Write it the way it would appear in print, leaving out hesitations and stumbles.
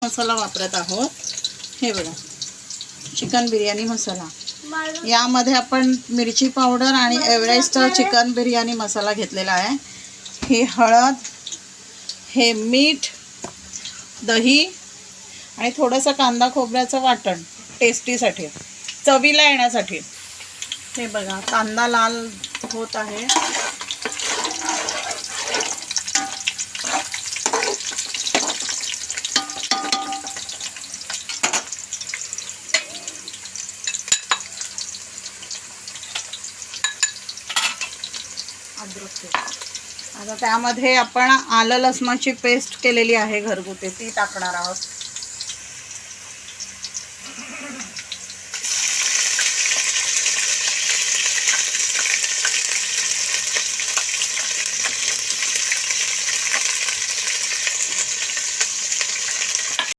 मसाला वापरत आहोत. हे बघा, चिकन बिर्याणी मसाला. यामध्ये आपण मिरची पावडर आणि एव्हरेस्ट चिकन बिर्याणी मसाला घेतलेला आहे. ही हळद, हे मीठ, दही आणि थोडंसं कांदा खोबऱ्याचं वाटण टेस्टीसाठी, चवीला येण्यासाठी. हे बघा, कांदा लाल होत आहे. आता त्यामध्ये आपण आलं लसणाची पेस्ट केलेली आहे घरगुती, ती टाकणार आहोत.